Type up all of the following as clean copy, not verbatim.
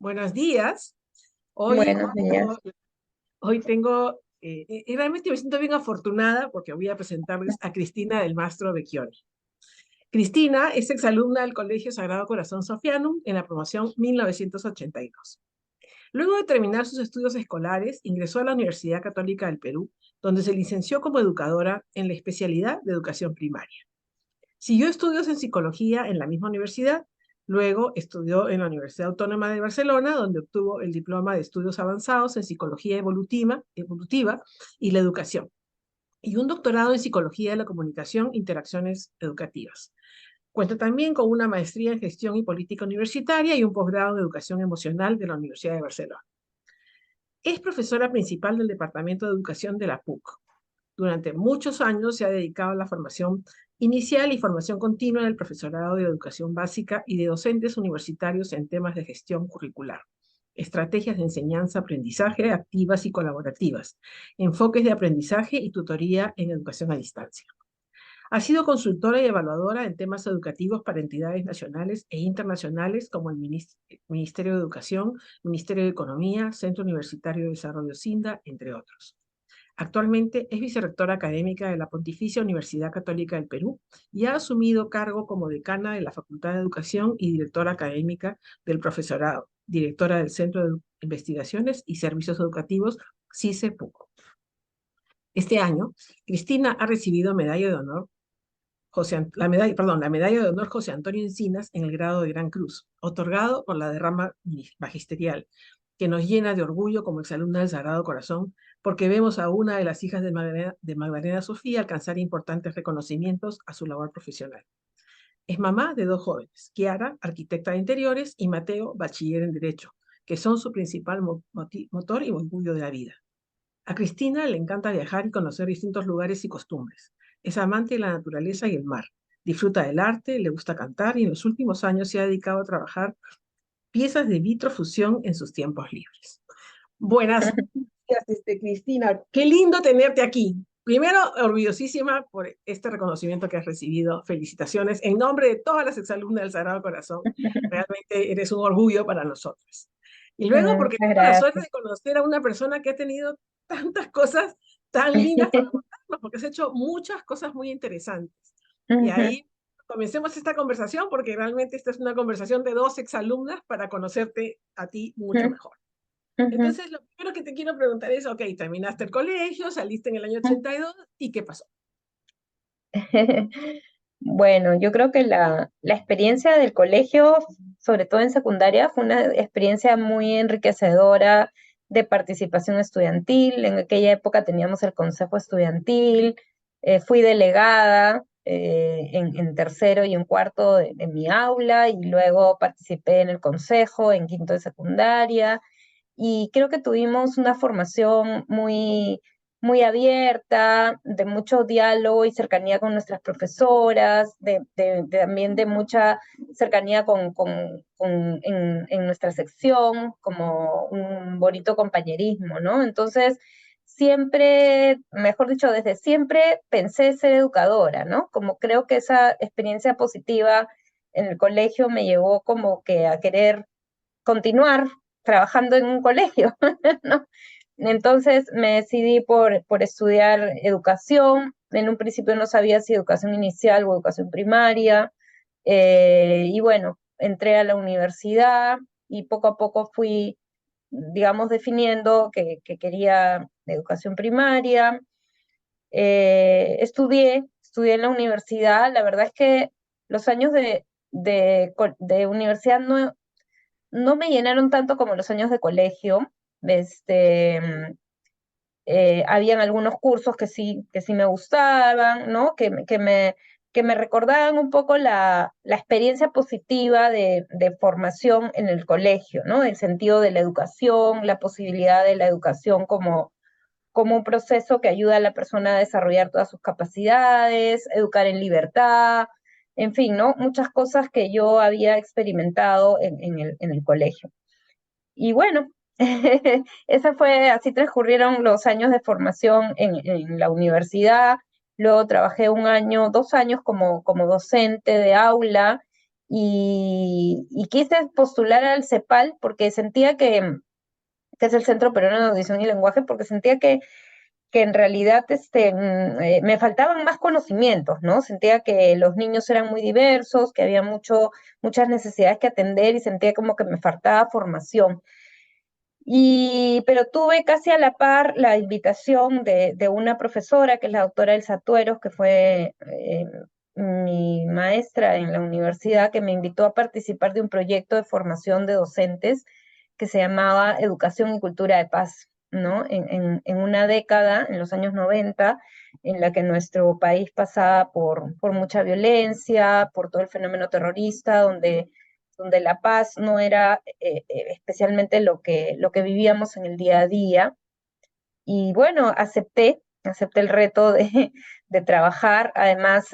Buenos días. Hoy Buenos tengo, días. hoy tengo y realmente me siento bien afortunada porque voy a presentarles a Cristina del Mastro Vecchioni. Cristina es exalumna del Colegio Sagrado Corazón Sofianum en la promoción 1982. Luego de terminar sus estudios escolares, ingresó a la Universidad Católica del Perú, donde se licenció como educadora en la especialidad de educación primaria. Siguió estudios en psicología en la misma universidad. Luego estudió en la Universidad Autónoma de Barcelona, donde obtuvo el diploma de estudios avanzados en psicología evolutiva y la educación, y un doctorado en psicología de la comunicación e interacciones educativas. Cuenta también con una maestría en gestión y política universitaria y un posgrado en educación emocional de la Universidad de Barcelona. Es profesora principal del Departamento de Educación de la PUC. Durante muchos años se ha dedicado a la formación inicial y formación continua del profesorado de educación básica y de docentes universitarios en temas de gestión curricular, estrategias de enseñanza-aprendizaje activas y colaborativas, enfoques de aprendizaje y tutoría en educación a distancia. Ha sido consultora y evaluadora en temas educativos para entidades nacionales e internacionales como el Ministerio de Educación, Ministerio de Economía, Centro Universitario de Desarrollo SINDA, entre otros. Actualmente es vicerrectora académica de la Pontificia Universidad Católica del Perú y ha asumido cargo como decana de la Facultad de Educación y directora académica del profesorado, directora del Centro de Investigaciones y Servicios Educativos CICE-PUC. Este año, Cristina ha recibido medalla de honor la medalla de honor José Antonio Encinas en el grado de Gran Cruz, otorgado por la derrama magisterial, que nos llena de orgullo como exalumna del Sagrado Corazón, porque vemos a una de las hijas de Magdalena Sofía alcanzar importantes reconocimientos a su labor profesional. Es mamá de dos jóvenes, Kiara, arquitecta de interiores, y Mateo, bachiller en Derecho, que son su principal motor y orgullo de la vida. A Cristina le encanta viajar y conocer distintos lugares y costumbres. Es amante de la naturaleza y el mar. Disfruta del arte, le gusta cantar y en los últimos años se ha dedicado a trabajar piezas de vitrofusión en sus tiempos libres. Buenas días, Cristina. Qué lindo tenerte aquí. Primero, orgullosísima por este reconocimiento que has recibido. Felicitaciones en nombre de todas las exalumnas del Sagrado Corazón. Realmente eres un orgullo para nosotros. Y luego, porque Muchas tengo la suerte gracias. de conocer a una persona que ha tenido tantas cosas tan lindas para contarnos, porque has hecho muchas cosas muy interesantes. Y Ujú, ahí comencemos esta conversación, porque realmente esta es una conversación de dos exalumnas para conocerte a ti mucho ujú, mejor. ujú, Entonces, lo primero que te quiero preguntar es, ok, terminaste el colegio, saliste en el año ujú. 82, ¿y qué pasó? Bueno, yo creo que la experiencia del colegio, sobre todo en secundaria, fue una experiencia muy enriquecedora de participación estudiantil. En aquella época teníamos el consejo estudiantil, fui delegada en tercero y en cuarto de mi aula y luego participé en el consejo en quinto de secundaria. Y creo que tuvimos una formación muy abierta, de mucho diálogo y cercanía con nuestras profesoras, también de mucha cercanía en nuestra sección, como un bonito compañerismo, ¿no? Entonces, siempre, mejor dicho, desde siempre pensé ser educadora, ¿no? Como creo que esa experiencia positiva en el colegio me llevó como que a querer continuar trabajando en un colegio, ¿no? Entonces me decidí por estudiar educación. En un principio no sabía si educación inicial o educación primaria. Y bueno, entré a la universidad y poco a poco fui, digamos, definiendo que quería educación primaria. Estudié en la universidad. La verdad es que los años de universidad no me llenaron tanto como los años de colegio. Este, Habían algunos cursos que sí me gustaban, ¿no? Que me recordaban un poco la experiencia positiva de formación en el colegio, ¿no? El sentido de la educación, la posibilidad de la educación como un proceso que ayuda a la persona a desarrollar todas sus capacidades, educar en libertad, en fin, ¿no? Muchas cosas que yo había experimentado en el colegio. Y bueno, así transcurrieron los años de formación en la universidad. Luego trabajé un año, 2 años como docente de aula y quise postular al CEPAL porque sentía que es el Centro Peruano de Audición y Lenguaje, porque sentía que en realidad me faltaban más conocimientos, ¿no? Sentía que los niños eran muy diversos, que había muchas necesidades que atender y sentía como que me faltaba formación. Pero tuve casi a la par la invitación de una profesora, que es la doctora Elsa Tueros, que fue mi maestra en la universidad, que me invitó a participar de un proyecto de formación de docentes que se llamaba Educación y Cultura de Paz, ¿no? En una década, en los años 90, en la que nuestro país pasaba por mucha violencia, por todo el fenómeno terrorista, donde la paz no era especialmente lo que vivíamos en el día a día. Y bueno, acepté el reto de trabajar. Además,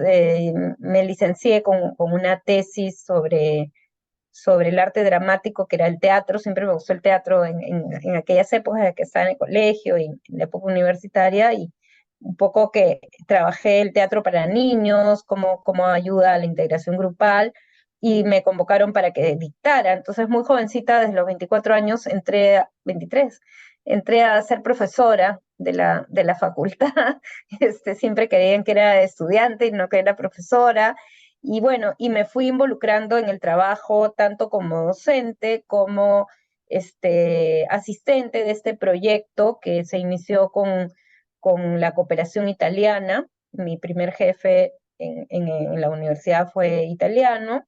me licencié con una tesis sobre el arte dramático, que era el teatro. Siempre me gustó el teatro en aquellas épocas en que estaba en el colegio y en la época universitaria, y un poco que trabajé el teatro para niños, cómo ayuda a la integración grupal, y me convocaron para que dictara. Entonces, muy jovencita, desde los 24 años, 23, entré a ser profesora de la facultad. Siempre creían que era estudiante y no que era profesora. Y bueno, y me fui involucrando en el trabajo tanto como docente como asistente de este proyecto que se inició con la cooperación italiana. Mi primer jefe en la universidad fue italiano.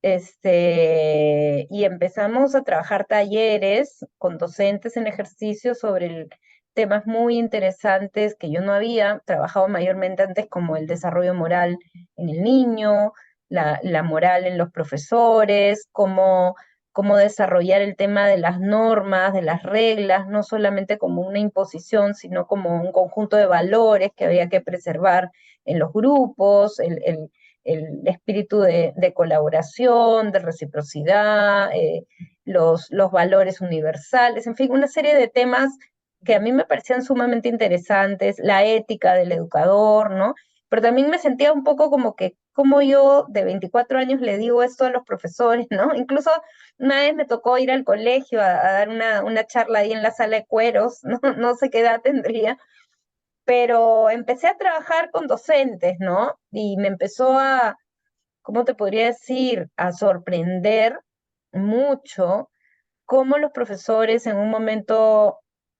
Y empezamos a trabajar talleres con docentes en ejercicio sobre temas muy interesantes que yo no había trabajado mayormente antes, como el desarrollo moral en el niño, la moral en los profesores, cómo desarrollar el tema de las normas, de las reglas, no solamente como una imposición, sino como un conjunto de valores que había que preservar en los grupos, el espíritu de colaboración, de reciprocidad, los valores universales, en fin, una serie de temas que a mí me parecían sumamente interesantes, la ética del educador, ¿no? Pero también me sentía un poco como que, como yo de 24 años le digo esto a los profesores, ¿no? Incluso una vez me tocó ir al colegio a dar una charla ahí en la sala de cueros, ¿no? No sé qué edad tendría, pero empecé a trabajar con docentes, ¿no? Y me empezó ¿cómo te podría decir? A sorprender mucho cómo los profesores en un momento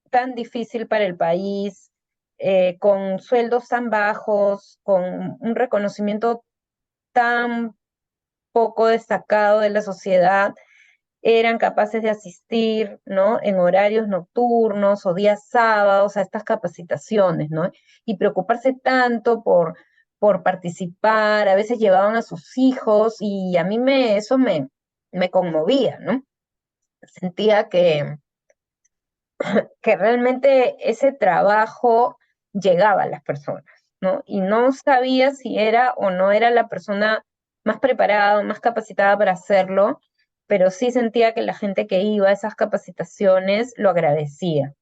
tan difícil para el país, con sueldos tan bajos, con un reconocimiento tan poco destacado de la sociedad, eran capaces de asistir, ¿no? En horarios nocturnos o días sábados a estas capacitaciones, ¿no? Y preocuparse tanto por participar, a veces llevaban a sus hijos, y a mí eso me conmovía, ¿no? Sentía que realmente ese trabajo llegaba a las personas, ¿no? Y no sabía si era o no era la persona más preparada o más capacitada para hacerlo, pero sí sentía que la gente que iba a esas capacitaciones lo agradecía.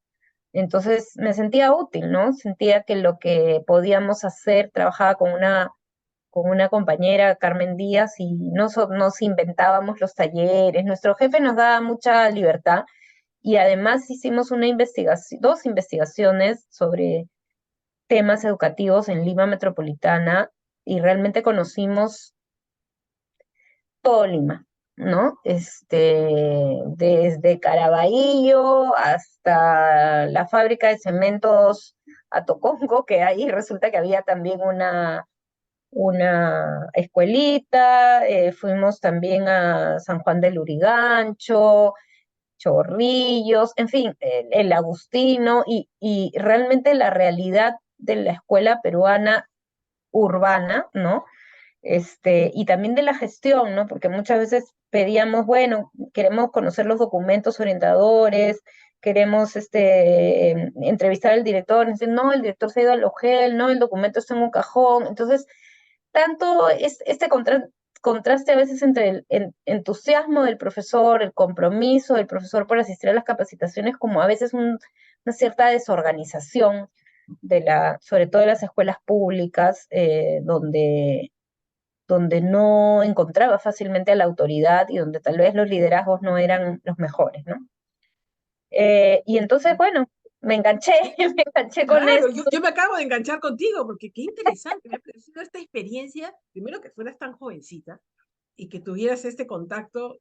Entonces me sentía útil, ¿no? Sentía que lo que podíamos hacer, trabajaba con una compañera, Carmen Díaz, y nos inventábamos los talleres. Nuestro jefe nos daba mucha libertad, y además hicimos dos investigaciones sobre temas educativos en Lima Metropolitana, y realmente conocimos todo Lima, ¿no? Desde Caraballo hasta la fábrica de cementos Atocongo, que ahí resulta que había también una escuelita. Fuimos también a San Juan del Lurigancho, Chorrillos, en fin, el Agustino, y realmente la realidad de la escuela peruana urbana, ¿no? Y también de la gestión, ¿no? Porque muchas veces pedíamos, bueno, queremos conocer los documentos orientadores, queremos entrevistar al director, y dicen, no, el director se ha ido al OGEL, no, el documento está en un cajón. Entonces, tanto es contraste a veces entre el entusiasmo del profesor, el compromiso del profesor por asistir a las capacitaciones, como a veces una cierta desorganización sobre todo de las escuelas públicas, donde donde no encontraba fácilmente a la autoridad y donde tal vez los liderazgos no eran los mejores, ¿no? Y entonces, bueno, me enganché, me enganché con Claro, eso. yo me acabo de enganchar contigo, porque qué interesante, me ha parecido esta experiencia, primero que fueras tan jovencita y que tuvieras este contacto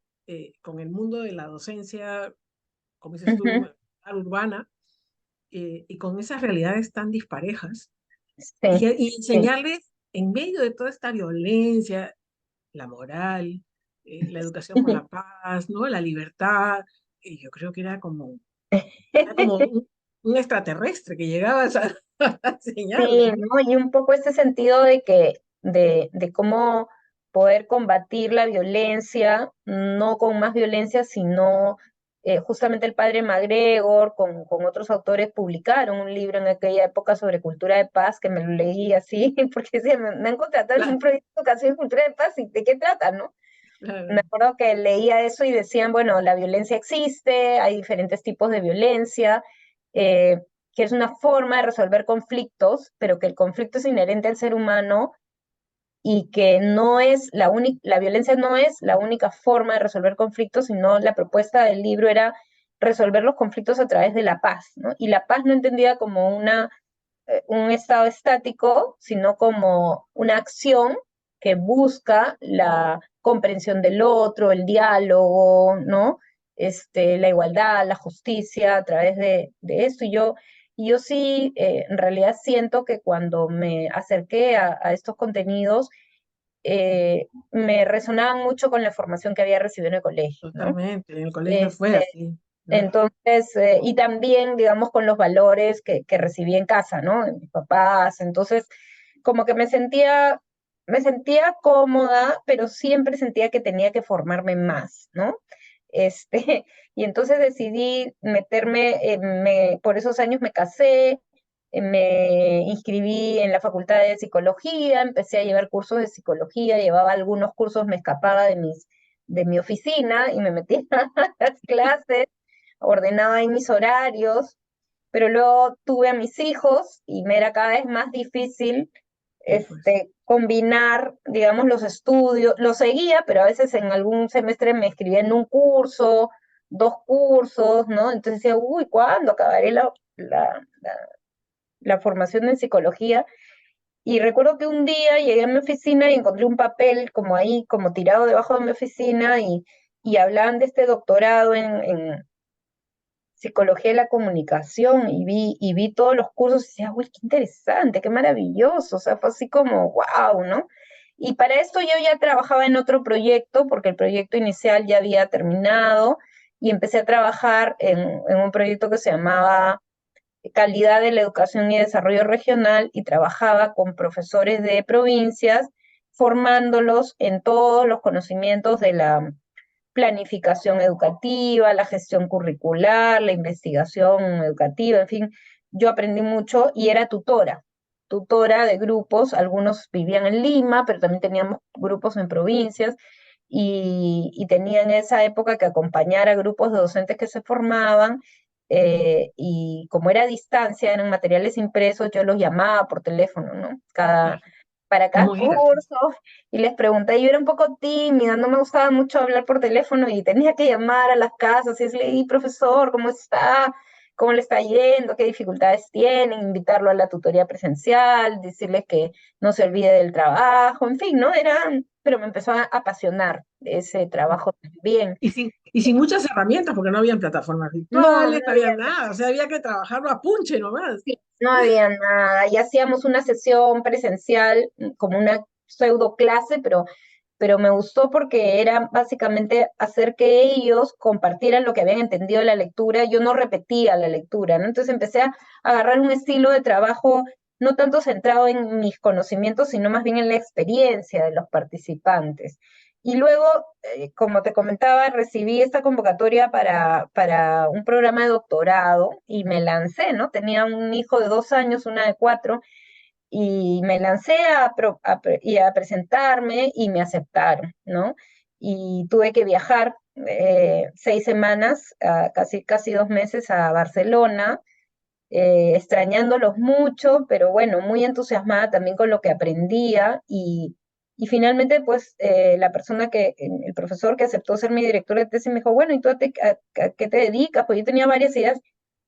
con el mundo de la docencia, como dices tú, Ujú, urbana, y con esas realidades tan disparejas, sí, y sí, enseñarles en medio de toda esta violencia, la moral, la educación por la paz, ¿no? La libertad, y yo creo que era como un extraterrestre que llegabas a, a sí, enseñarles, ¿no? ¿no? Y un poco ese sentido de que, de cómo poder combatir la violencia, no con más violencia, sino justamente el padre MacGregor con otros autores publicaron un libro en aquella época sobre cultura de paz, que me lo leí así, porque decía, me han contratado en un Claro, proyecto de educación y cultura de paz, ¿y de qué trata, no? Me claro, acuerdo que leía eso y decían, bueno, la violencia existe, hay diferentes tipos de violencia, eh, que es una forma de resolver conflictos, pero que el conflicto es inherente al ser humano y que no es la única, la violencia no es la única forma de resolver conflictos, sino la propuesta del libro era resolver los conflictos a través de la paz, ¿no? Y la paz no entendida como un estado estático, sino como una acción que busca la comprensión del otro, el diálogo, ¿no? La igualdad, la justicia a través de esto. Y yo sí, en realidad siento que cuando me acerqué a estos contenidos, me resonaban mucho con la formación que había recibido en el colegio, ¿no? totalmente. En el colegio fue Este, así, ¿no? entonces, y también, digamos, con los valores que recibí en casa, ¿no? De mis papás. Entonces, como que me sentía cómoda, pero siempre sentía que tenía que formarme más, ¿no? Y entonces decidí meterme, por esos años me casé, me inscribí en la facultad de psicología, empecé a llevar cursos de psicología, llevaba algunos cursos, me escapaba de mi oficina y me metía a las clases, ordenaba ahí mis horarios, pero luego tuve a mis hijos y me era cada vez más difícil Sí, pues. combinar, digamos, los estudios. Los seguía, pero a veces en algún semestre me escribía en un curso, dos cursos, ¿no? Entonces decía, uy, ¿cuándo acabaré la formación en psicología? Y recuerdo que un día llegué a mi oficina y encontré un papel como ahí, como tirado debajo de mi oficina y hablaban de este doctorado en psicología de la comunicación y vi todos los cursos y decía, uy, qué interesante, qué maravilloso, o sea, fue así como, wow, ¿no? Y para esto yo ya trabajaba en otro proyecto, porque el proyecto inicial ya había terminado, y empecé a trabajar en un proyecto que se llamaba Calidad de la Educación y Desarrollo Regional, y trabajaba con profesores de provincias, formándolos en todos los conocimientos de la planificación educativa, la gestión curricular, la investigación educativa, en fin, yo aprendí mucho y era tutora de grupos, algunos vivían en Lima, pero también teníamos grupos en provincias y tenía en esa época que acompañar a grupos de docentes que se formaban, y como era a distancia, eran materiales impresos, yo los llamaba por teléfono, ¿no? Para cada ¿Cómo era? curso, y les pregunté, yo era un poco tímida, no me gustaba mucho hablar por teléfono y tenía que llamar a las casas y decirle, "Y, profesor, ¿cómo está? ¿Cómo le está yendo? ¿Qué dificultades tienen?", invitarlo a la tutoría presencial, decirle que no se olvide del trabajo, en fin, ¿no? Pero me empezó a apasionar ese trabajo también. Y sin muchas herramientas, porque no habían plataformas No, virtuales, no no había había nada, o sea, había que trabajarlo a punche nomás. Sí, no había nada, y hacíamos una sesión presencial, como una pseudo clase, pero me gustó porque era básicamente hacer que ellos compartieran lo que habían entendido de la lectura. Yo no repetía la lectura, ¿no? Entonces empecé a agarrar un estilo de trabajo no tanto centrado en mis conocimientos, sino más bien en la experiencia de los participantes. Y luego, como te comentaba, recibí esta convocatoria para un programa de doctorado y me lancé, ¿no? Tenía un hijo de 2 años, una de 4, y me lancé a presentarme y me aceptaron, ¿no? Y tuve que viajar 6 semanas, casi 2 meses a Barcelona, extrañándolos mucho, pero bueno, muy entusiasmada también con lo que aprendía Y finalmente, pues, el profesor que aceptó ser mi director de tesis me dijo, bueno, ¿y tú a qué te dedicas? Pues yo tenía varias ideas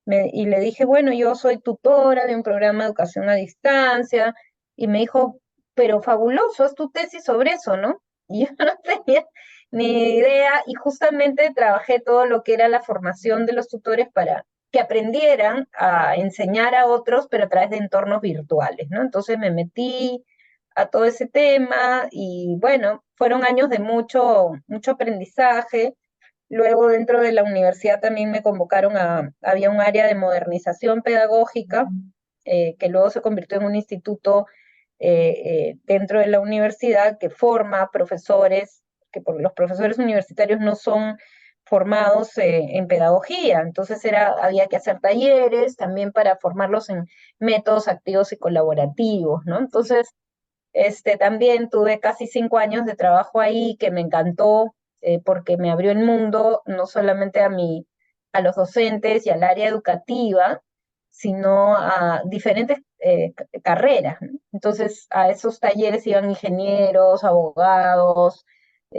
y le dije, bueno, yo soy tutora de un programa de educación a distancia, y me dijo, pero fabuloso, haz tu tesis sobre eso, ¿no? Y yo no tenía ni idea, y justamente trabajé todo lo que era la formación de los tutores para que aprendieran a enseñar a otros, pero a través de entornos virtuales, ¿no? Entonces me metí a todo ese tema y bueno, fueron años de mucho aprendizaje. Luego dentro de la universidad también me convocaron había un área de modernización pedagógica, que luego se convirtió en un instituto dentro de la universidad que forma profesores, que por los profesores universitarios no son formados en pedagogía, entonces había que hacer talleres también para formarlos en métodos activos y colaborativos, ¿no? Entonces, también tuve casi 5 años de trabajo ahí que me encantó, porque me abrió el mundo no solamente a los docentes y al área educativa, sino a diferentes carreras, ¿no? Entonces, a esos talleres iban ingenieros, abogados,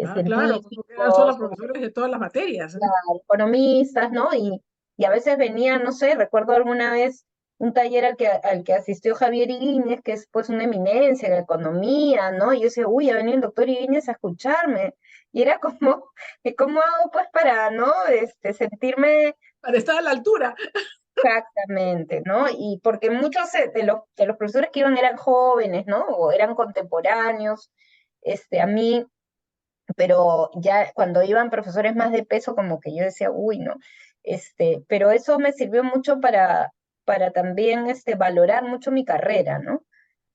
Ah, claro, porque eran científicos, solo profesores de todas las materias, ¿eh? economistas, ¿no? Y a veces venían, no sé, recuerdo alguna vez un taller al que asistió Javier Ibáñez, que es pues una eminencia en la economía, ¿no? Y yo decía, uy, ha venido el doctor Ibáñez a escucharme. Y era como, ¿cómo hago pues para, ¿no? Sentirme Para estar a la altura. exactamente, ¿no? Y porque muchos de los profesores que iban eran jóvenes, ¿no? O eran contemporáneos. A mí, pero ya cuando iban profesores más de peso, como que yo decía, uy, no, pero eso me sirvió mucho para también, valorar mucho mi carrera, ¿no?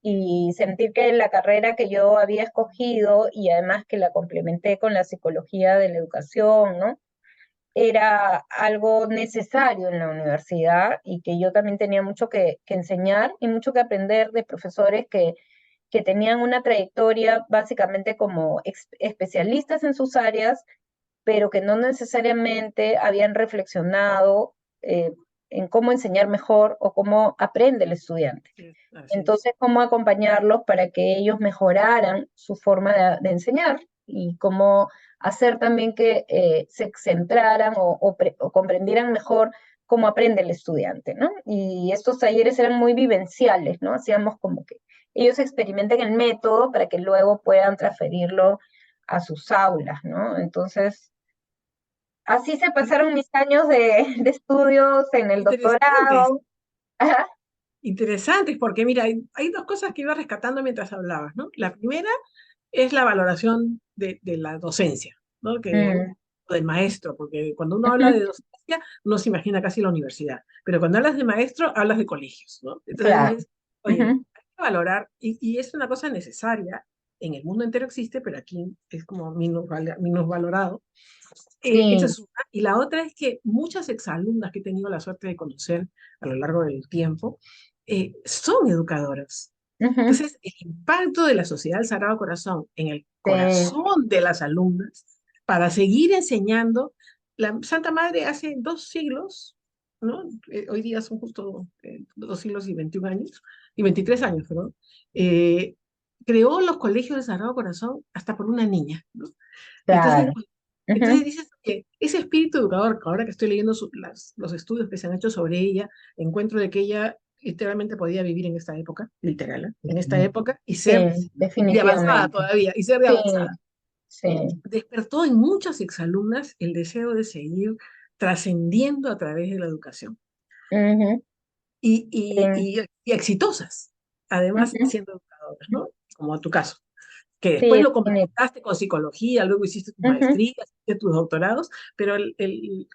Y sentir que la carrera que yo había escogido y además que la complementé con la psicología de la educación, ¿no? Era algo necesario en la universidad y que yo también tenía mucho que enseñar y mucho que aprender de profesores que tenían una trayectoria básicamente como especialistas en sus áreas, pero que no necesariamente habían reflexionado en cómo enseñar mejor o cómo aprende el estudiante. Sí, así es. Entonces, cómo acompañarlos para que ellos mejoraran su forma de enseñar y cómo hacer también que se centraran o comprendieran mejor cómo aprende el estudiante, ¿no? Y estos talleres eran muy vivenciales, ¿no? Hacíamos como que ellos experimenten el método para que luego puedan transferirlo a sus aulas, ¿no? Entonces, así se pasaron mis años de estudios en el Interesantes, doctorado. Ajá. interesantes, porque mira, hay dos cosas que iba rescatando mientras hablabas, ¿no? La primera es la valoración de la docencia, ¿no? Mm, O del maestro, porque cuando uno habla ujú, de docencia, uno se imagina casi la universidad, pero cuando hablas de maestro, hablas de colegios, ¿no? Entonces claro. dices, oye, Ujú, hay que valorar, y es una cosa necesaria, en el mundo entero existe, pero aquí es como minusvalorado. Esa sí. es una. Y la otra es que muchas exalumnas que he tenido la suerte de conocer a lo largo del tiempo son educadoras. Ujú, Entonces, el impacto de la Sociedad del Sagrado Corazón en el sí. corazón de las alumnas para seguir enseñando, la Santa Madre hace 2 siglos, ¿no? Hoy día son justo 2 siglos y 21 años, y 23 años, perdón, eh, creó los colegios del Sagrado Corazón hasta por una niña, ¿no? Entonces, Claro. pues, entonces Ujú, dices que ese espíritu educador, que ahora que estoy leyendo los estudios que se han hecho sobre ella, encuentro de que ella literalmente podía vivir en esta época, literal, ¿eh? En esta época, y ser sí, de avanzada definitivamente. todavía, y ser de Sí, avanzada. sí. Despertó en muchas exalumnas el deseo de seguir trascendiendo a través de la educación Ujú, y, sí, y, y, y exitosas, además ujú, siendo educadoras, ¿no? Como tu caso, que sí, después lo complementaste con psicología, luego hiciste tus ujú, maestrías, hiciste tus doctorados, pero el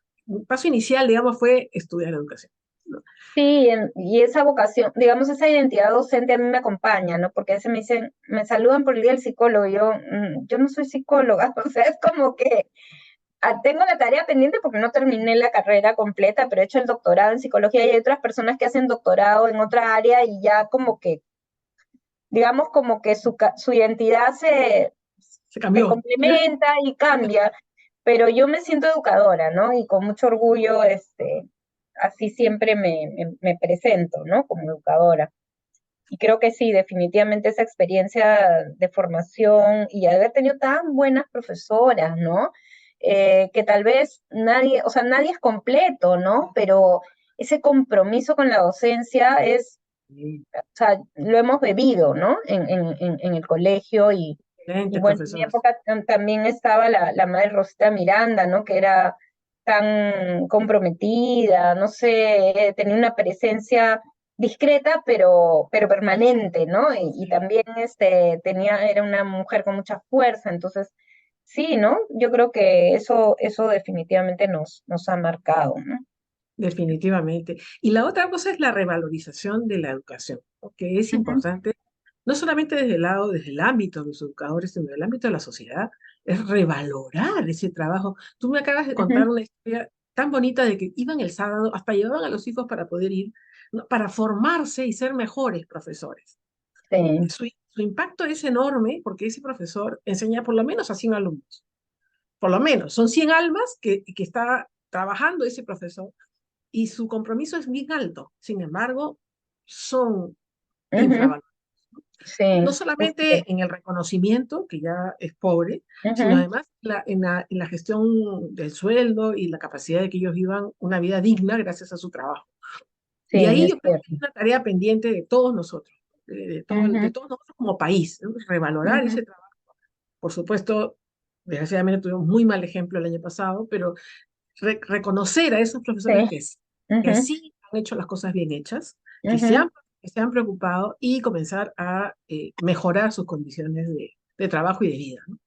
paso inicial, digamos, fue estudiar educación, ¿no? sí, y esa vocación, digamos, esa identidad docente a mí me acompaña, ¿no? Porque a veces me dicen, me saludan por el día del psicólogo, y yo no soy psicóloga, o sea, es como que tengo la tarea pendiente porque no terminé la carrera completa, pero he hecho el doctorado en psicología y hay otras personas que hacen doctorado en otra área y ya como que, digamos, como que su identidad Se se cambió. complementa y cambia, pero yo me siento educadora, ¿no? Y con mucho orgullo, así siempre me presento, ¿no? Como educadora. y creo que sí, definitivamente esa experiencia de formación y haber tenido tan buenas profesoras, ¿no? Que tal vez nadie, o sea, nadie es completo, ¿no? Pero ese compromiso con la docencia es, Sí, o sea, lo hemos bebido, ¿no? En el colegio y excelentes bueno, en mi profesores. época también estaba la madre Rosita Miranda, ¿no? Que era tan comprometida, no sé, tenía una presencia discreta, pero permanente, ¿no? Y Sí. también era una mujer con mucha fuerza, entonces, sí, ¿no? Yo creo que eso definitivamente nos ha marcado, ¿no? Definitivamente. Y la otra cosa es la revalorización de la educación, ¿no? Que es Ujú, importante, no solamente desde el lado, desde el ámbito de los educadores, sino del ámbito de la sociedad, es revalorar ese trabajo. Tú me acabas de contar ujú, una historia tan bonita de que iban el sábado, hasta llevaban a los hijos para poder ir, ¿no? Para formarse y ser mejores profesores. sí, Su impacto es enorme porque ese profesor enseña por lo menos a 100 alumnos. Por lo menos, son 100 almas que está trabajando ese profesor y su compromiso es bien alto. Sin embargo, son ujú, infravalorados. sí, No es cierto. solamente en el reconocimiento, que ya es pobre, sino Ujú, además en la gestión del sueldo y la capacidad de que ellos vivan una vida digna gracias a su trabajo. sí, Y ahí es yo creo que cierto. es una tarea pendiente de todos nosotros, Ujú, de todos nosotros como país, ¿no? Revalorar ujú, ese trabajo. Por supuesto, desgraciadamente tuvimos muy mal ejemplo el año pasado, pero reconocer a esos profesores sí, que ujú, sí han hecho las cosas bien hechas, ujú, que se han preocupado y comenzar a mejorar sus condiciones de trabajo y de vida, ¿no?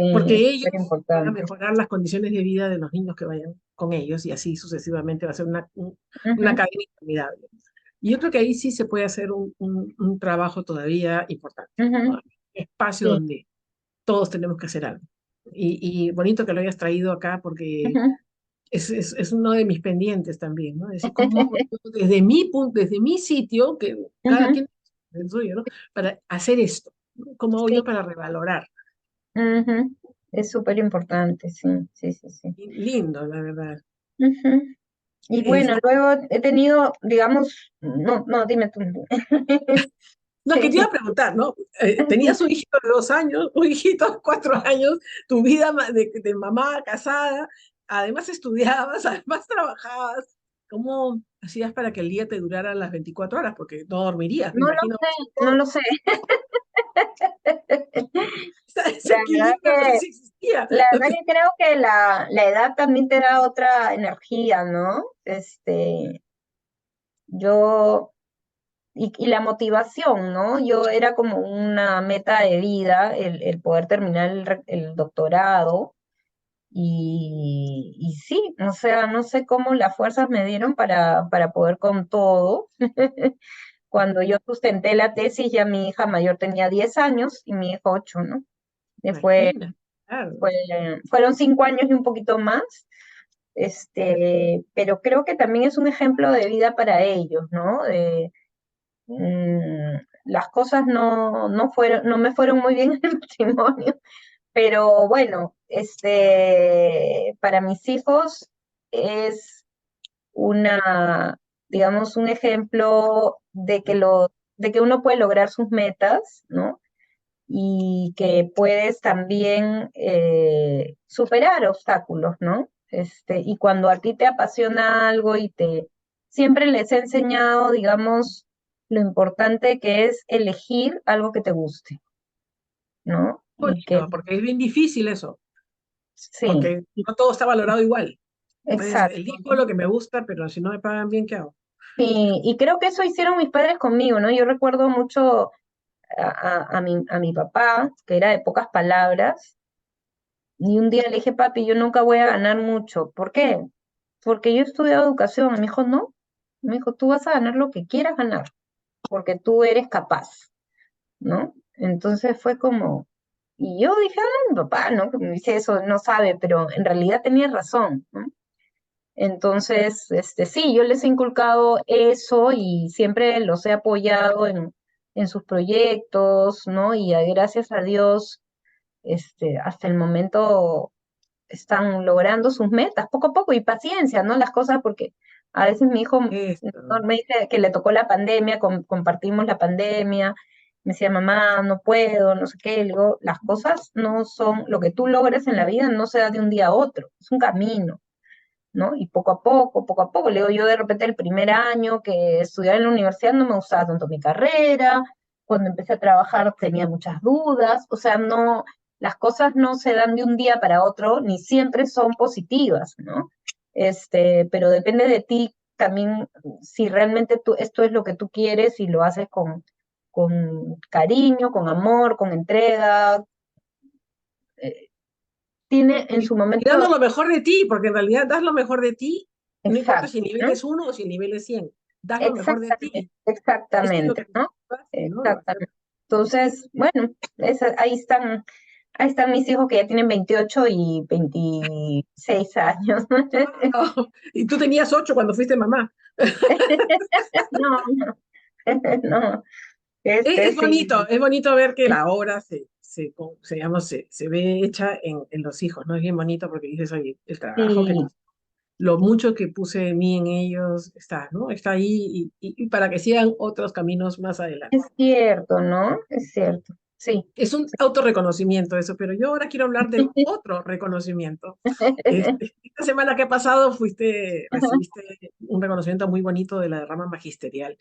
Porque sí, es ellos súper van a importante. mejorar las condiciones de vida de los niños que vayan con ellos y así sucesivamente va a ser una Ujú, cadena interminable. Y yo creo que ahí sí se puede hacer un trabajo todavía importante, ¿no? ujú, Un espacio sí, donde todos tenemos que hacer algo. Y bonito que lo hayas traído acá porque ujú. es uno de mis pendientes también, ¿no? Es decir, cómo desde mi punto, desde mi sitio, que cada Ujú, quien es el suyo, ¿no? Para hacer esto, ¿no? ¿Cómo hago sí, yo para revalorar? ujú. Es súper importante, sí, sí, sí, sí. Y lindo, la verdad. Ujú. Y bueno, Este, luego he tenido, digamos, no, no, dime tú. no, que te iba a preguntar, ¿no? Tenías un hijito de 2 años, un hijito de 4 años, tu vida de mamá casada, además estudiabas, además trabajabas. ¿Cómo hacías para que el día te durara las 24 horas? Porque no dormirías, me No lo imagino. sé, no lo sé. Ese La verdad equilibrio no sé que, si existía. la verdad que creo que la edad también te da otra energía, ¿no? Yo, y la motivación, ¿no? Yo era como una meta de vida el poder terminar el doctorado y sí, o sea, no sé cómo las fuerzas me dieron para poder con todo. Cuando yo sustenté la tesis, ya mi hija mayor tenía 10 años y mi hijo 8, ¿no? Después Imagina, claro. fue- fueron 5 años y un poquito más, pero creo que también es un ejemplo de vida para ellos, ¿no? Las cosas no me fueron muy bien en el matrimonio, pero bueno, para mis hijos es una, digamos, un ejemplo de que uno puede lograr sus metas, ¿no? Y que puedes también superar obstáculos, ¿no? Y cuando a ti te apasiona algo siempre les he enseñado, digamos, lo importante que es elegir algo que te guste, ¿no? Y que, Bonito, porque es bien difícil eso, sí, porque no todo está valorado igual. Entonces, exacto. elijo lo que me gusta, pero si no me pagan bien, ¿qué hago? Y creo que eso hicieron mis padres conmigo, ¿no? Yo recuerdo mucho a mi papá, que era de pocas palabras, y un día le dije, papi, yo nunca voy a ganar mucho. ¿Por qué? Porque yo he estudiado educación. Y me dijo, no. Me dijo, tú vas a ganar lo que quieras ganar, porque tú eres capaz, ¿no? Entonces fue como, y yo dije, ah, mi papá, ¿no? Que me dice eso, no sabe, pero en realidad tenía razón, ¿no? Entonces, sí, yo les he inculcado eso y siempre los he apoyado en sus proyectos, ¿no? Y gracias a Dios, hasta el momento están logrando sus metas poco a poco y paciencia, ¿no? Las cosas porque A veces mi hijo Esto. me dice que le tocó la pandemia, compartimos la pandemia, me decía, mamá, no puedo, no sé qué, le digo, las cosas no son, lo que tú logres en la vida no se da de un día a otro, es un camino, ¿no? Y poco a poco, le digo, yo de repente el primer año que estudiaba en la universidad no me gustaba tanto mi carrera, cuando empecé a trabajar tenía muchas dudas, o sea, no, las cosas no se dan de un día para otro, ni siempre son positivas, ¿no? Pero depende de ti también si realmente esto es lo que tú quieres y lo haces con cariño, con amor, con entrega, eh, tiene en su Y dando momento lo mejor de ti, porque en realidad das lo mejor de ti, no importa si exacto, el nivel ¿no? es 1 o si el nivel es 100, das lo mejor de Exactamente, ti. Esto es lo exactamente, que ¿no? hace, ¿no? Lo hace. Exactamente. Entonces, bueno, ahí están mis hijos que ya tienen 28 y 26 años. Y tú tenías 8 cuando fuiste mamá. No, no, no, sí, Es bonito ver que la obra llama, se ve hecha en los hijos, ¿no? Es bien bonito porque dices, oye, el trabajo que sí, lo mucho que puse de mí en ellos está, ¿no? Está ahí y para que sigan otros caminos más adelante. es cierto, ¿no? Es cierto, sí. Es un autorreconocimiento eso, pero yo ahora quiero hablar del otro reconocimiento. Esta semana que ha pasado recibiste un reconocimiento muy bonito de la rama magisterial,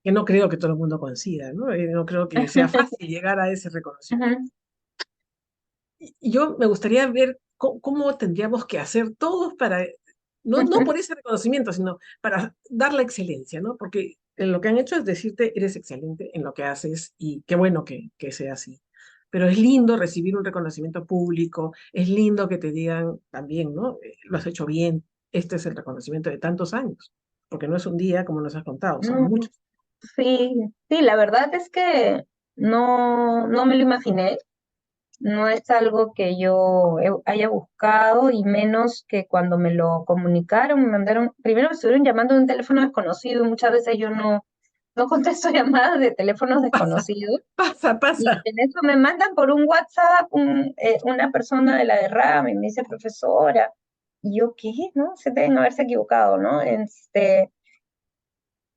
que no creo que todo el mundo consiga, ¿no? No creo que sea fácil llegar a ese reconocimiento. Y yo me gustaría ver cómo tendríamos que hacer todos para, no por ese reconocimiento, sino para dar la excelencia, ¿no? Porque lo que han hecho es decirte, eres excelente en lo que haces y qué bueno que sea así. Pero es lindo recibir un reconocimiento público, es lindo que te digan también, ¿no? Lo has hecho bien, este es el reconocimiento de tantos años, porque no es un día como nos has contado, son No, muchos. sí, sí, la verdad es que no me lo imaginé. No es algo que yo haya buscado y menos que cuando me lo comunicaron, me mandaron, primero me estuvieron llamando de un teléfono desconocido y muchas veces yo no contesto llamadas de teléfonos Pasa, desconocidos pasa, y pasa. en eso me mandan por un WhatsApp una persona de la de RAM y me dice profesora y yo, ¿qué? ¿No? Se deben haberse equivocado, ¿no?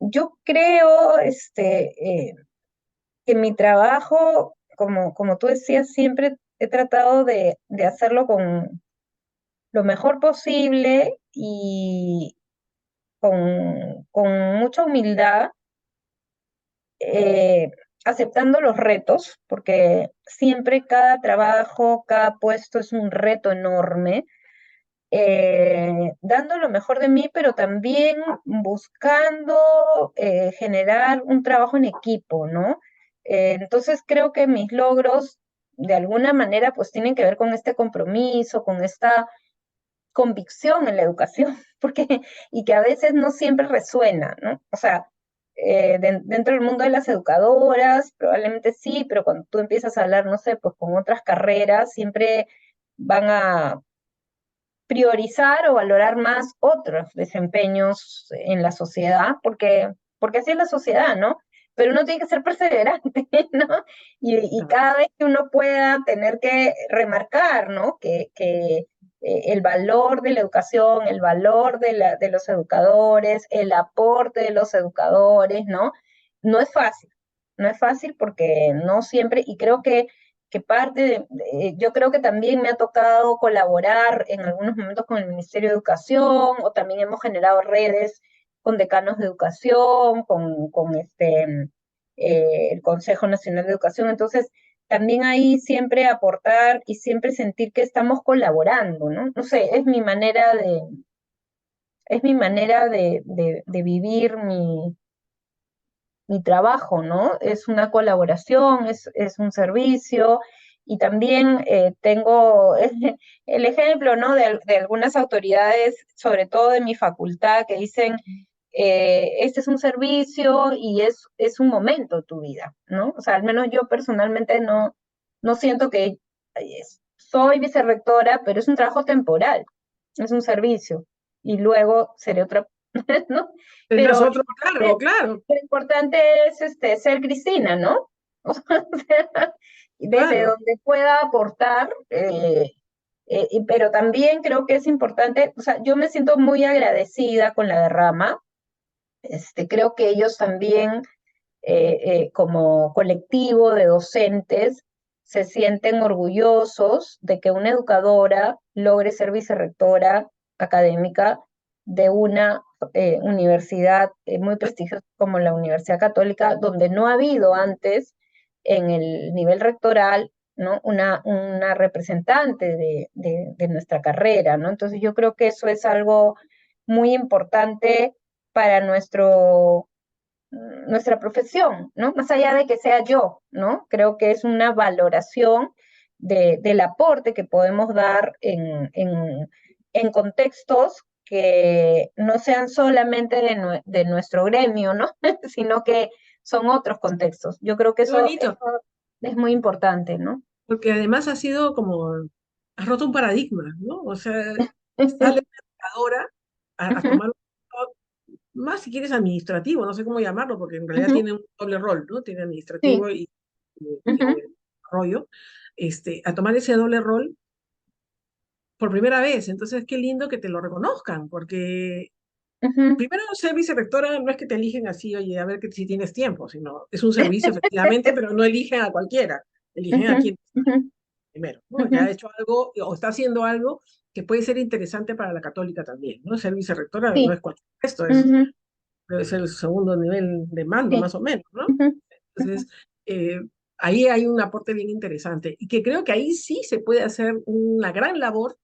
Yo creo, que mi trabajo, como tú decías, siempre he tratado de hacerlo con lo mejor posible y con mucha humildad, eh, aceptando los retos, porque siempre cada trabajo, cada puesto es un reto enorme, dando lo mejor de mí, pero también buscando generar un trabajo en equipo, ¿no? Entonces creo que mis logros, de alguna manera, pues tienen que ver con este compromiso, con esta convicción en la educación, porque, y que a veces no siempre resuena, ¿no? O sea, dentro del mundo de las educadoras, probablemente sí, pero cuando tú empiezas a hablar, no sé, pues con otras carreras, siempre van a priorizar o valorar más otros desempeños en la sociedad, porque así es la sociedad, ¿no? Pero uno tiene que ser perseverante, ¿no? Y cada vez que uno pueda tener que remarcar, ¿no? El valor de la educación, el valor de los educadores, el aporte de los educadores, ¿no? No es fácil, no es fácil porque no siempre, y creo que yo creo que también me ha tocado colaborar en algunos momentos con el Ministerio de Educación, o también hemos generado redes con decanos de educación, el Consejo Nacional de Educación. Entonces, también ahí siempre aportar y siempre sentir que estamos colaborando, ¿no? No sé, es mi manera de vivir mi trabajo, ¿no? Es una colaboración, es un servicio y también tengo el ejemplo, ¿no? De algunas autoridades, sobre todo de mi facultad, que dicen, este es un servicio y es un momento de tu vida, ¿no? O sea, al menos yo personalmente no siento que soy vicerrectora, pero es un trabajo temporal, es un servicio y luego seré otra, ¿no? Tendrás Pero otro, claro, claro, lo importante es ser Cristina, ¿no? O sea, desde claro. donde pueda aportar, Pero también creo que es importante, o sea, yo me siento muy agradecida con la derrama. Creo que ellos también, como colectivo de docentes, se sienten orgullosos de que una educadora logre ser vicerrectora académica de una universidad muy prestigiosa como la Universidad Católica, donde no ha habido antes en el nivel rectoral, ¿no? Una representante de nuestra carrera, ¿no? Entonces yo creo que eso es algo muy importante para nuestra profesión, ¿no? Más allá de que sea yo, ¿no? Creo que es una valoración del aporte que podemos dar en contextos que no sean solamente de nuestro gremio, ¿no? Sino que son otros contextos. Yo creo que Qué eso bonito, es muy importante, ¿no? porque además ha sido como, has roto un paradigma, ¿no? O sea, sale una educadora a Ujú, tomar un rol más si quieres administrativo, no sé cómo llamarlo, porque en realidad ujú, tiene un doble rol, ¿no? Tiene sí, administrativo y ujú, de desarrollo, a tomar ese doble rol por primera vez. Entonces, qué lindo que te lo reconozcan, porque ujú. primero ser vicerrectora no es que te eligen así, oye, a ver que si tienes tiempo, sino es un servicio efectivamente, pero no eligen a cualquiera, eligen a Ujú, quien ujú, primero, ¿no? Que ujú. ha hecho algo o está haciendo algo que puede ser interesante para la católica también, ¿no? Ser vicerrectora no Sí, es cualquier puesto, ujú, debe ser el segundo nivel de mando, sí, más o menos, ¿no? ujú, ujú, Entonces, ahí hay un aporte bien interesante y que creo que ahí sí se puede hacer una gran labor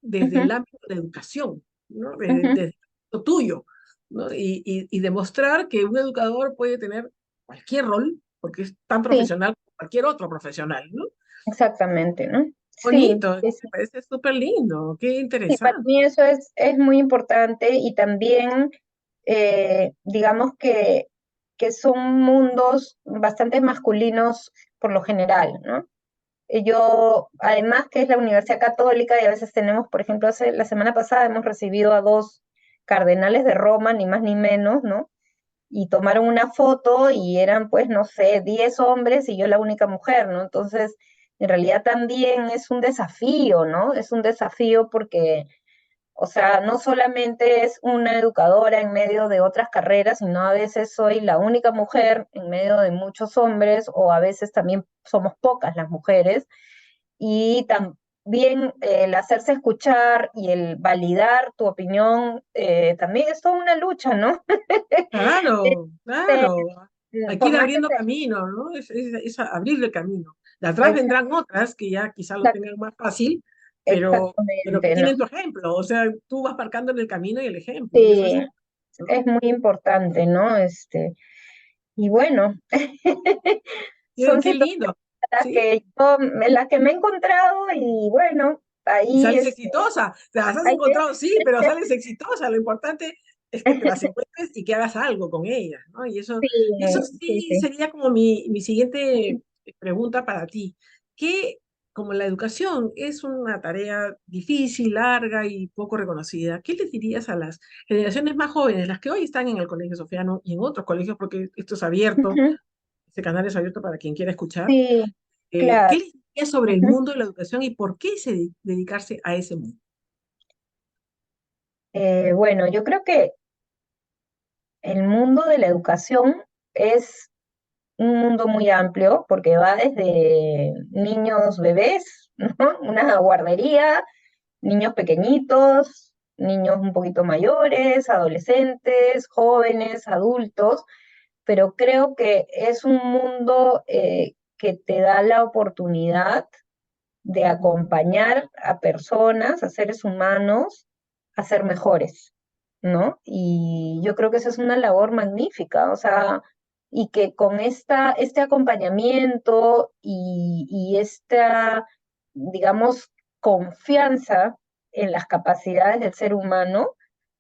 desde ujú, el ámbito de educación, ¿no? ujú. Desde lo tuyo, ¿no? Y demostrar que un educador puede tener cualquier rol, porque es tan Sí, profesional como cualquier otro profesional, ¿no? exactamente, ¿no? Sí, Bonito, sí, me sí. parece súper lindo, qué Sí, para interesante. mí eso es muy importante y también, digamos que son mundos bastante masculinos por lo general, ¿no? Yo, además que es la Universidad Católica y a veces tenemos, por ejemplo, la semana pasada hemos recibido a dos cardenales de Roma, ni más ni menos, ¿no? Y tomaron una foto y eran, pues, no sé, 10 hombres y yo la única mujer, ¿no? Entonces, en realidad también es un desafío, ¿no? Es un desafío porque, o sea, no solamente es una educadora en medio de otras carreras, sino a veces soy la única mujer en medio de muchos hombres o a veces también somos pocas las mujeres y también el hacerse escuchar y el validar tu opinión también es toda una lucha, ¿no? Claro, Este, claro. Hay que por ir más que abriendo se... camino, ¿no? Es abrirle camino. De atrás Exact- vendrán otras que ya quizá lo tengan más fácil, pero que Exactamente, ¿no? tienen tu ejemplo. O sea, tú vas marcando el camino y el ejemplo, y eso es, Sí, ¿no? es muy importante, ¿no? Y bueno, son Qué situaciones lindo, ¿sí? en las que me he encontrado y bueno, Y ahí, sales exitosa. Te las has ahí encontrado, sí, pero sales exitosa. Lo importante es que te las encuentres y que hagas algo con ellas, ¿no? sí, Y eso sí, sí sí. sería como mi siguiente pregunta para ti. Que como la educación es una tarea difícil, larga y poco reconocida, ¿qué les dirías a las generaciones más jóvenes, las que hoy están en el Colegio Sofiano y en otros colegios, porque esto es abierto, Ujú, este canal es abierto para quien quiera escuchar? sí, ¿Qué claro. les dirías sobre el Ujú. mundo de la educación y por qué dedicarse a ese mundo? Bueno, yo creo que el mundo de la educación es un mundo muy amplio porque va desde niños bebés, ¿no? Una guardería, niños pequeñitos, niños un poquito mayores, adolescentes, jóvenes, adultos, pero creo que es un mundo que te da la oportunidad de acompañar a personas, a seres humanos, a ser mejores, ¿no? Y yo creo que esa es una labor magnífica, o sea, y que con este acompañamiento y esta, digamos, confianza en las capacidades del ser humano,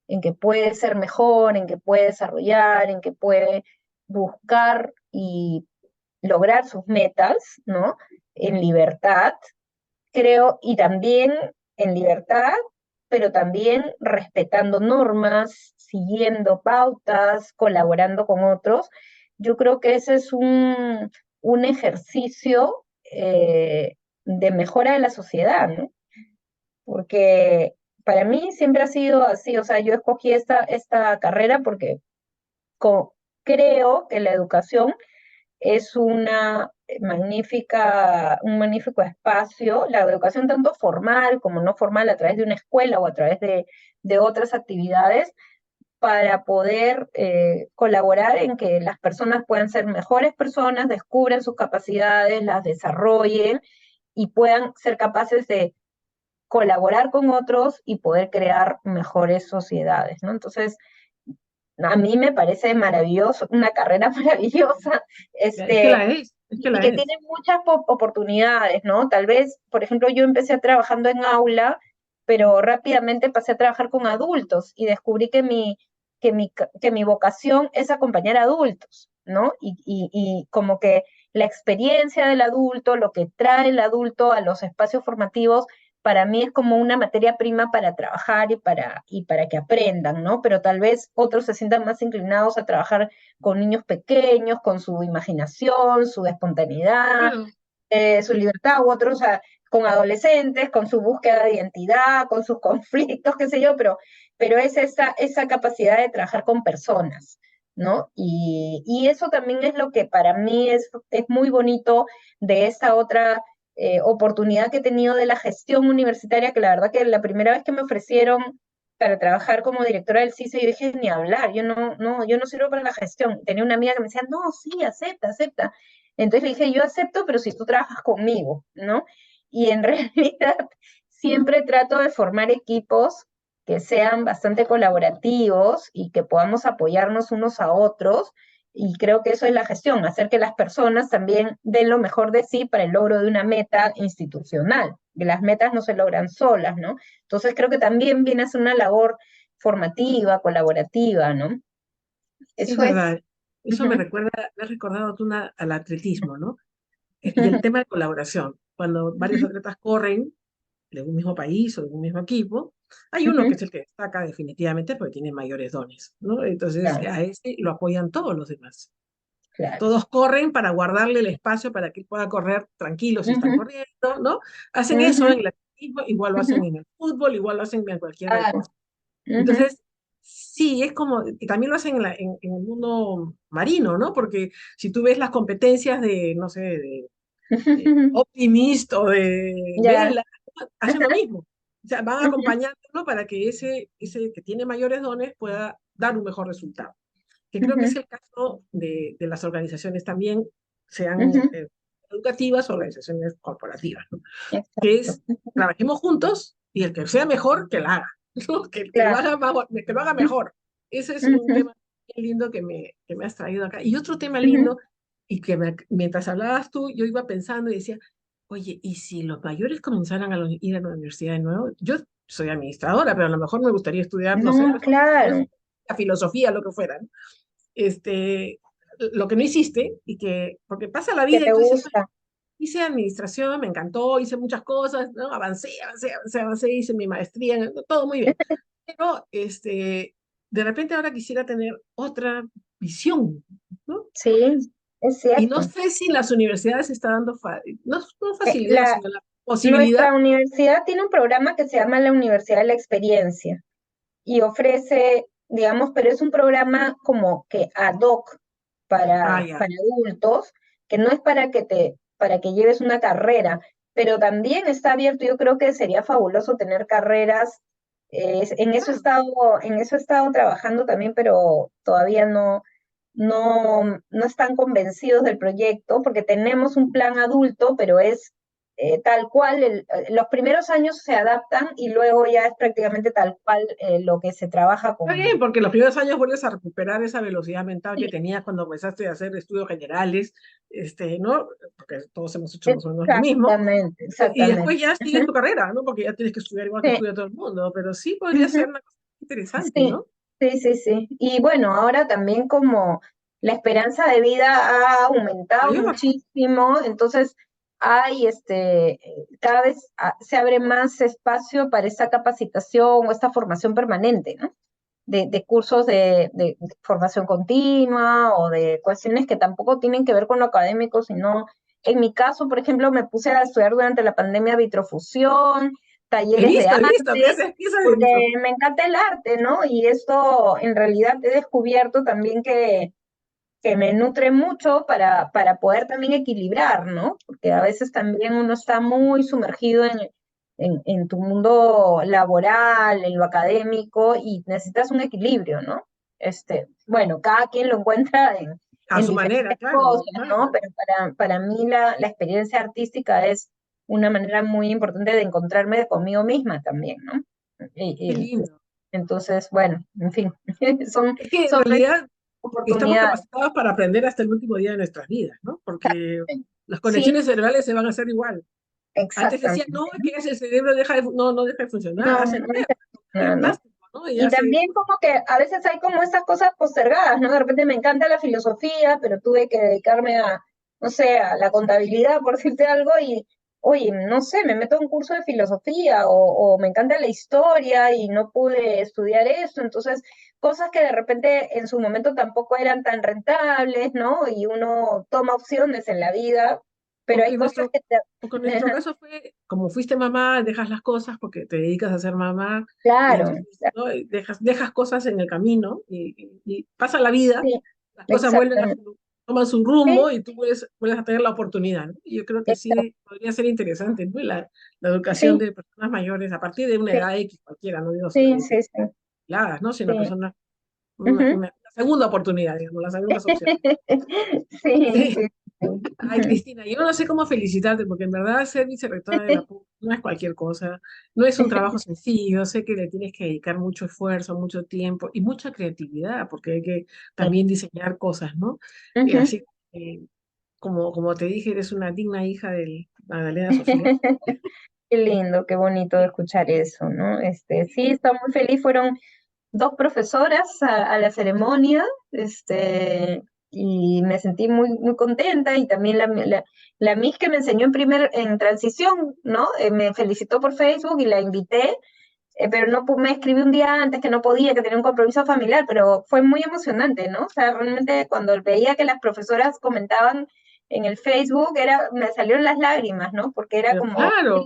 en que puede ser mejor, en que puede desarrollar, en que puede buscar y lograr sus metas, ¿no? En libertad, creo, y también en libertad, pero también respetando normas, siguiendo pautas, colaborando con otros. Yo creo que ese es un ejercicio de mejora de la sociedad, ¿no? porque para mí siempre ha sido así, o sea, yo escogí esta carrera porque creo que la educación es un magnífico espacio, la educación tanto formal como no formal a través de una escuela o a través de otras actividades para poder colaborar en que las personas puedan ser mejores personas, descubran sus capacidades, las desarrollen y puedan ser capaces de colaborar con otros y poder crear mejores sociedades, ¿no? Entonces, a mí me parece maravilloso, una carrera maravillosa, Es que la es, es que y la que es. tiene muchas oportunidades, ¿no? Tal vez, por ejemplo, yo empecé trabajando en aula, pero rápidamente pasé a trabajar con adultos y descubrí que mi vocación es acompañar a adultos, ¿no? Y como que la experiencia del adulto, lo que trae el adulto a los espacios formativos, para mí es como una materia prima para trabajar y para que aprendan, ¿no? Pero tal vez otros se sientan más inclinados a trabajar con niños pequeños, con su imaginación, su espontaneidad, Claro. su libertad, u otros con adolescentes, con su búsqueda de identidad, con sus conflictos, qué sé yo, pero es esa capacidad de trabajar con personas, ¿no? Y eso también es lo que para mí es muy bonito de esta otra oportunidad que he tenido de la gestión universitaria, que la verdad que la primera vez que me ofrecieron para trabajar como directora del CISE, yo dije, ni hablar, yo no sirvo para la gestión. Tenía una amiga que me decía, no, sí, acepta, acepta. Entonces le dije, yo acepto, pero si tú trabajas conmigo, ¿no? Y en realidad siempre trato de formar equipos que sean bastante colaborativos y que podamos apoyarnos unos a otros. Y creo que eso es la gestión, hacer que las personas también den lo mejor de sí para el logro de una meta institucional. Que las metas no se logran solas, ¿no? Entonces creo que también viene a ser una labor formativa, colaborativa, ¿no? Es Eso es. verdad. Eso me Ujú, recuerda, me has recordado tú al atletismo, ¿no? Y el tema de colaboración. Cuando varios ujú, atletas corren de un mismo país o de un mismo equipo, hay uno que ujú, es el que destaca definitivamente porque tiene mayores dones, ¿no? Entonces claro, a ese lo apoyan todos los demás. claro. Todos corren para guardarle el espacio para que él pueda correr tranquilo si están Ujú, corriendo, ¿no? Hacen eso ujú, en el atletismo, igual lo hacen ujú, en el fútbol, igual lo hacen en cualquier claro, deporte. ujú, Entonces, sí, es como, y también lo hacen en el mundo marino, ¿no? Porque si tú ves las competencias de, no sé, de Optimist o de ya, Vela, hacen lo mismo. O sea, van ujú, acompañándolo para que ese que tiene mayores dones pueda dar un mejor resultado. Que creo que es ujú, el caso de las organizaciones también, sean ujú, educativas o organizaciones corporativas, ¿no? Que exacto, es, trabajemos juntos y el que sea mejor, que la haga, ¿no? Que lo claro, haga más, que lo haga mejor. Ese es un ujú, tema bien lindo que me has traído acá. Y otro tema ujú. lindo, y que mientras hablabas tú, yo iba pensando y decía, oye, ¿y si los mayores comenzaran ir a la universidad de nuevo? Yo soy administradora, pero a lo mejor me gustaría estudiar, no sé, No, claro, la filosofía, lo que fuera, ¿no? Este, lo que no hiciste, y que, porque pasa la que vida y te tú dices, gusta. hice administración, me encantó, hice muchas cosas, ¿no? Avancé, hice mi maestría, ¿no? Todo muy bien. Pero, de repente ahora quisiera tener otra visión, ¿no? Sí, es Y no cierto. sé si las universidades están dando, no Eh, facilidad, la, sino la posibilidad. Nuestra universidad tiene un programa que se llama la Universidad de la Experiencia y ofrece, digamos, pero es un programa como que ad hoc Ah, para ya. adultos, que no es para que lleves una carrera, pero también está abierto. Yo creo que sería fabuloso tener carreras. Claro. En eso he estado trabajando también, pero todavía no están convencidos del proyecto porque tenemos un plan adulto, pero es tal cual, los primeros años se adaptan y luego ya es prácticamente tal cual lo que se trabaja Está con... bien, porque los primeros años vuelves a recuperar esa velocidad mental que Sí, tenías cuando empezaste a hacer estudios generales, ¿no? Porque todos hemos hecho más o menos lo mismo. exactamente, Y después exactamente. ya sigues tu carrera, ¿no? Porque ya tienes que estudiar igual que Sí, estudia todo el mundo, pero sí podría ujú, ser una cosa interesante, sí, ¿no? sí, sí, sí. Y bueno, ahora también como la esperanza de vida ha aumentado Mayor. muchísimo, entonces cada vez se abre más espacio para esta capacitación o esta formación permanente, ¿no? De cursos de formación continua o de cuestiones que tampoco tienen que ver con lo académico, sino, en mi caso, por ejemplo, me puse a estudiar durante la pandemia vitrofusión, talleres de he visto que arte, haces piezas de porque mis me encanta el arte, ¿no? Y esto en realidad he descubierto también que me nutre mucho para poder también equilibrar, ¿no? Porque a veces también uno está muy sumergido en tu mundo laboral, en lo académico, y necesitas un equilibrio, ¿no? Bueno, cada quien lo encuentra a en su manera, diferentes claro, cosas, ¿no? claro. Pero para mí la experiencia artística es una manera muy importante de encontrarme conmigo misma también, ¿no? Qué Y, lindo. entonces, bueno, en fin, son, Es que en son realidad estamos oportunidades. capacitados para aprender hasta el último día de nuestras vidas, ¿no? Porque las Sí, conexiones cerebrales se van a hacer igual. Antes decían, exactamente. no, es que el cerebro deja de, no, no deja de funcionar, No, hace no nuevo, es nada, ¿no? plástico, ¿no? Y Y hace, también como que a veces hay como estas cosas postergadas, ¿no? De repente me encanta la filosofía, pero tuve que dedicarme a, no sé, a la contabilidad, por decirte algo, y, oye, no sé, me meto a un curso de filosofía o me encanta la historia y no pude estudiar esto, entonces cosas que de repente en su momento tampoco eran tan rentables, ¿no? Y uno toma opciones en la vida, pero hay porque cosas que te... porque en nuestro caso fue, como fuiste mamá, dejas las cosas porque te dedicas a ser mamá, y Claro, entonces, ¿no? Y dejas cosas en el camino, y pasa la vida, sí, las cosas exactamente. toman su Sí, rumbo, y tú vuelves a tener la oportunidad, ¿no? Y yo creo que exacto. sí podría ser interesante, ¿no? La educación Sí, de personas mayores a partir de una sí, edad X cualquiera, no digo sí, sí, sí. jubiladas, ¿no? Sino Sí. personas, Ujú. una segunda oportunidad, digamos, las segundas opciones. Sí, Sí. sí, sí. Ay, Ujú. Cristina, yo no sé cómo felicitarte, porque en verdad ser vicerrectora de la PUC no es cualquier cosa, no es un trabajo sencillo, sé que le tienes que dedicar mucho esfuerzo, mucho tiempo y mucha creatividad, porque hay que Sí. también diseñar cosas, ¿no? Y Ujú. así, como te dije, eres una digna hija de Magdalena Sofía. Qué lindo, qué bonito escuchar eso, ¿no? Sí, está muy feliz. Fueron dos profesoras a la ceremonia, y me sentí muy, muy contenta. Y también la Miss que me enseñó en transición, ¿no? Me felicitó por Facebook y la invité, pero no me escribí un día antes que no podía, que tenía un compromiso familiar, pero fue muy emocionante, ¿no? O sea, realmente cuando veía que las profesoras comentaban en el Facebook, me salieron las lágrimas, ¿no? Porque era Pero como, claro,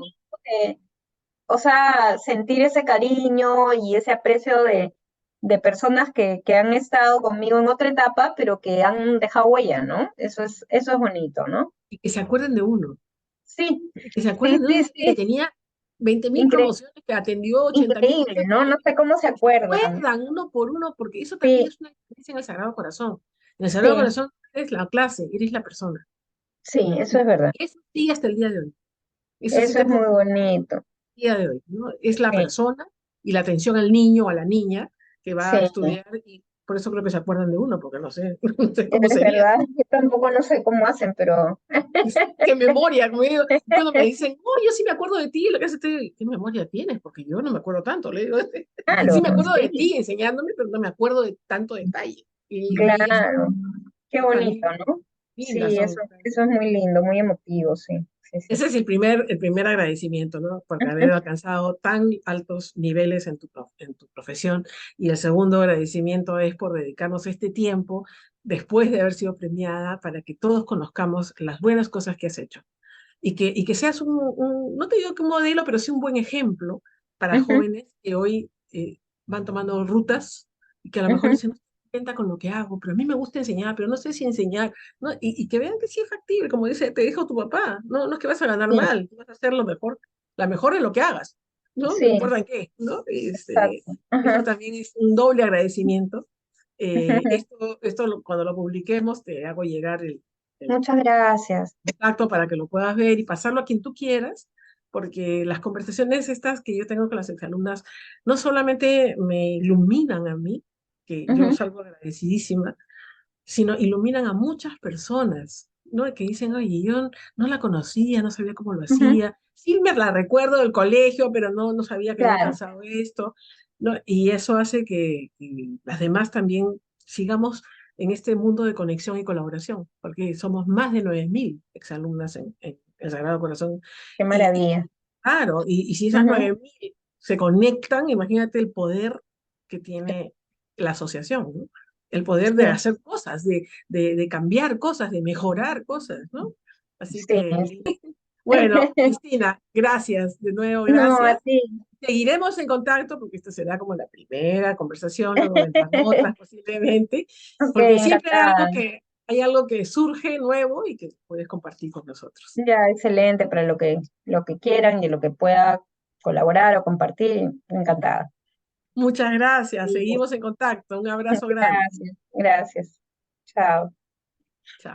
o sea, sentir ese cariño y ese aprecio de personas que han estado conmigo en otra etapa, pero que han dejado huella, ¿no? Eso es bonito, ¿no? y que se acuerden de uno, Sí, y que se sí, acuerden de sí, uno que sí, tenía 20.000 increíble. promociones, que atendió 80.000 Increíble, cosas, ¿no? No sé cómo se acuerdan. recuerdan uno por uno, porque eso también Sí, es una experiencia en el Sagrado Corazón. En el Sagrado sí, Corazón eres la clase, eres la persona. sí, eso es verdad. Y eso sigue hasta el día de hoy. Eso sí Eso te es puedo muy decir bonito. el día de hoy, ¿no? Es la Sí, persona y la atención al niño o a la niña que va a sí, estudiar, y por eso creo que se acuerdan de uno, porque no sé, no sé cómo es sería. verdad. Yo tampoco no sé cómo hacen, pero ¿Qué memoria? Cuando me dicen, oh, yo sí me acuerdo de ti, lo que haces, ¿qué memoria tienes? Porque yo no me acuerdo tanto, le digo. Sí claro, me acuerdo de sí, ti enseñándome, pero no me acuerdo de tanto detalle. Y claro. Qué bonito, familias ¿no? lindas Sí, son. eso es muy lindo, muy emotivo, sí, sí, sí. Ese es el primer agradecimiento, ¿no? Por haber alcanzado tan altos niveles en tu profesión. Y el segundo agradecimiento es por dedicarnos este tiempo después de haber sido premiada, para que todos conozcamos las buenas cosas que has hecho. Y que seas no te digo que un modelo, pero sí un buen ejemplo para Ujú, jóvenes que hoy van tomando rutas, y que a lo mejor ujú. dicen, no estoy contenta con lo que hago, pero a mí me gusta enseñar, pero no sé si enseñar, ¿no? Y que vean que sí es factible, como te dijo tu papá, no, no es que vas a ganar Sí, mal, tú vas a hacer lo mejor, la mejor en lo que hagas, ¿no? No sí, importa en qué, ¿no? exacto. Eso Ajá, también es un doble agradecimiento. ujú. Cuando lo publiquemos, te hago llegar el Muchas gracias. contacto para que lo puedas ver y pasarlo a quien tú quieras, porque las conversaciones estas que yo tengo con las exalumnas no solamente me iluminan a mí, que yo Ujú, salgo agradecidísima, sino iluminan a muchas personas, ¿no? Que dicen, oye, yo no la conocía, no sabía cómo lo ujú. hacía, sí me la recuerdo del colegio, pero no sabía que había Claro, alcanzado esto, ¿no? Y eso hace que las demás también sigamos en este mundo de conexión y colaboración, porque somos más de 9.000 exalumnas en el Sagrado Corazón. qué Y maravilla. claro, y si esas Ujú. 9.000 se conectan, imagínate el poder que tiene la asociación, ¿no? El poder de Sí, hacer cosas, de cambiar cosas, de mejorar cosas, ¿no? Así sí, que, sí. Bueno, Cristina, gracias, de nuevo, No, a gracias. ti. Seguiremos en contacto porque esta será como la primera conversación, luego vendrán otras posiblemente, Ok, porque siempre encantada. hay algo que surge nuevo y que puedes compartir con nosotros. Ya, excelente para lo que quieran y lo que pueda colaborar o compartir, encantada. Muchas gracias, Sí. seguimos en contacto. Un abrazo grande. Gracias, gracias. Chao. Chao.